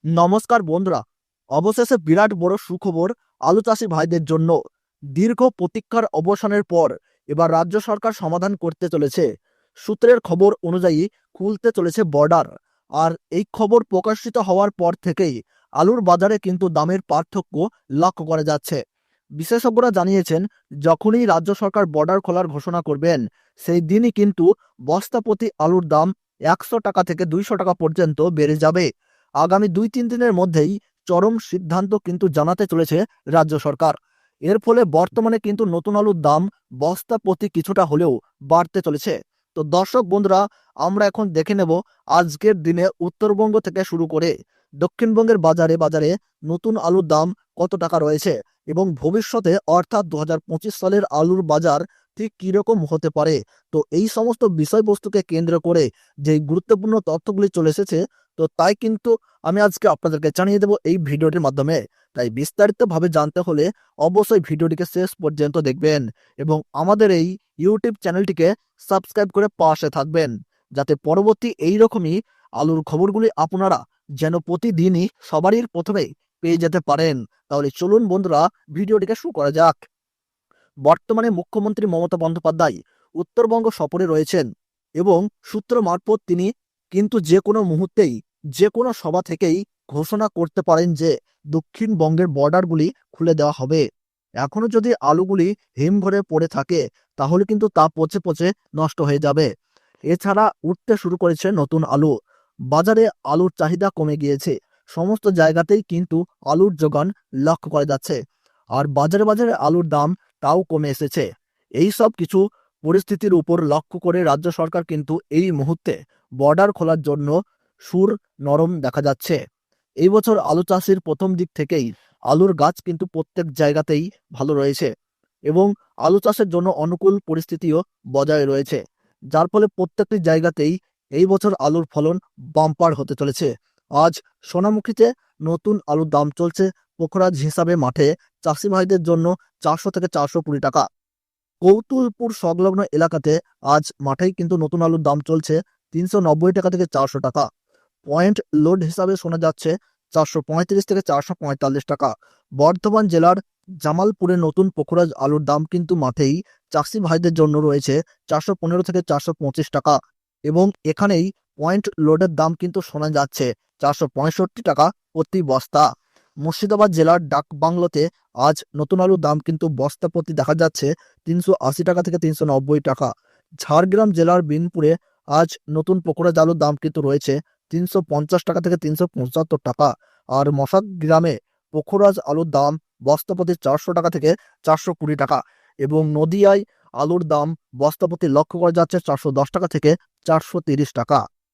নমস্কার বন্ধুরা, অবশেষে বিরাট বড় সুখবর আলু চাষি ভাইদের জন্য। দীর্ঘ প্রতীক্ষার অবসানের পর এবার রাজ্য সরকার সমাধান করতে চলেছে। সূত্রের খবর অনুযায়ী খুলতে চলেছে বর্ডার। আর এই খবর প্রকাশিত হওয়ার পর থেকেই আলুর বাজারে কিন্তু দামের পার্থক্য লক্ষ্য করা যাচ্ছে। বিশেষজ্ঞরা জানিয়েছেন, যখনই রাজ্য সরকার বর্ডার খোলার ঘোষণা করবেন সেই দিনই কিন্তু বস্তা প্রতি আলুর দাম 100 টাকা থেকে 200 টাকা পর্যন্ত বেড়ে যাবে। আগামী 2-3 দিনের মধ্যেই চরম সিদ্ধান্ত কিন্তু জানাতে চলেছে রাজ্য সরকার। এর ফলে বর্তমানে কিন্তু নতুন আলুর দাম বস্তা প্রতি কিছুটা হলেও বাড়তে চলেছে। তো দর্শক বন্ধুরা, আমরা এখন দেখে নেব আজকের দিনে উত্তরবঙ্গ থেকে শুরু করে দক্ষিণবঙ্গের বাজারে বাজারে নতুন আলুর দাম কত টাকা রয়েছে এবং ভবিষ্যতে অর্থাৎ 2025 সালের আলুর বাজার ঠিক কিরকম হতে পারে। তো এই সমস্ত বিষয়বস্তুকে কেন্দ্র করে যে গুরুত্বপূর্ণ তথ্যগুলি চলে এসেছে, তো তাই কিন্তু আমি আজকে আপনাদেরকে জানিয়ে দেব এই ভিডিওটির মাধ্যমে। তাই বিস্তারিতভাবে জানতে হলে অবশ্যই ভিডিওটিকে শেষ পর্যন্ত দেখবেন এবং আমাদের এই ইউটিউব চ্যানেলটিকে সাবস্ক্রাইব করে পাশে থাকবেন, যাতে পরবর্তী এই রকমই আলুর খবরগুলি আপনারা যেন প্রতিদিনই সবারই প্রথমেই পেয়ে যেতে পারেন। তাহলে চলুন বন্ধুরা, ভিডিওটিকে শুরু করা যাক। বর্তমানে মুখ্যমন্ত্রী মমতা বন্দ্যোপাধ্যায় উত্তরবঙ্গ সফরে রয়েছেন এবং সূত্র মারফত তিনি কিন্তু যে কোনো মুহূর্তেই যে কোনো সভা থেকেই ঘোষণা করতে পারেন যে দক্ষিণবঙ্গের বর্ডারগুলি খুলে দেওয়া হবে। এখনো যদি আলুগুলি হিমঘরে পড়ে থাকে তাহলে কিন্তু তা পচে পচে নষ্ট হয়ে যাবে। এছাড়া উঠতে শুরু করেছে নতুন আলু। বাজারে আলুর চাহিদা কমে গিয়েছে। সমস্ত জায়গাতেই কিন্তু আলুর যোগান লক্ষ্য করা যাচ্ছে। আর বাজারে বাজারে আলুর দাম তাও কমে এসেছে। এই সব কিছু পরিস্থিতির উপর লক্ষ্য করে রাজ্য সরকার কিন্তু এই মুহূর্তে বর্ডার খোলার জন্য সুর নরম দেখা যাচ্ছে। এই বছর আলু চাষের প্রথম দিক থেকেই আলুর গাছ কিন্তু প্রত্যেক জায়গাতেই ভালো রয়েছে এবং আলু চাষের জন্য অনুকূল পরিস্থিতিও বজায় রয়েছে, যার ফলে প্রত্যেকটি জায়গাতেই এই বছর আলুর ফলন বাম্পার হতে চলেছে। আজ সোনামুখীতে নতুন আলুর দাম চলছে পোখরাজ হিসাবে মাঠে চাষি ভাইদের জন্য 400 থেকে 420 টাকা। কৌতুলপুর সংলগ্ন এলাকাতে আজ মাঠেই কিন্তু নতুন আলুর দাম চলছে 390 টাকা থেকে 400 টাকা। পয়েন্ট লোড হিসাবে শোনা যাচ্ছে 435 থেকে 445 টাকা। বর্ধমান জেলার জামালপুরে নতুন পোখরাজ আলুর দাম কিন্তু মাঠেই চাষি ভাইদের জন্য রয়েছে 415 থেকে 425 টাকা এবং এখানেই পয়েন্ট লোডের দাম কিন্তু শোনা যাচ্ছে 465 টাকা প্রতি বস্তা। মুর্শিদাবাদ জেলার ডাকবাংলোতে আজ নতুন আলুর দাম কিন্তু বস্তা প্রতি দেখা যাচ্ছে 380 টাকা থেকে 390 টাকা। ঝাড়গ্রাম জেলার বিনপুরে আজ নতুন পোখরাজ আলুর দাম কিন্তু রয়েছে 350 টাকা থেকে 375 টাকা। আর মশাদ গ্রামে পোখরাজ আলুর দাম বস্তা প্রতি 400 টাকা থেকে 420 টাকা এবং নদিয়ায় আলুর দাম বস্তা প্রতি লক্ষ্য করা যাচ্ছে 410 টাকা থেকে 430 টাকা।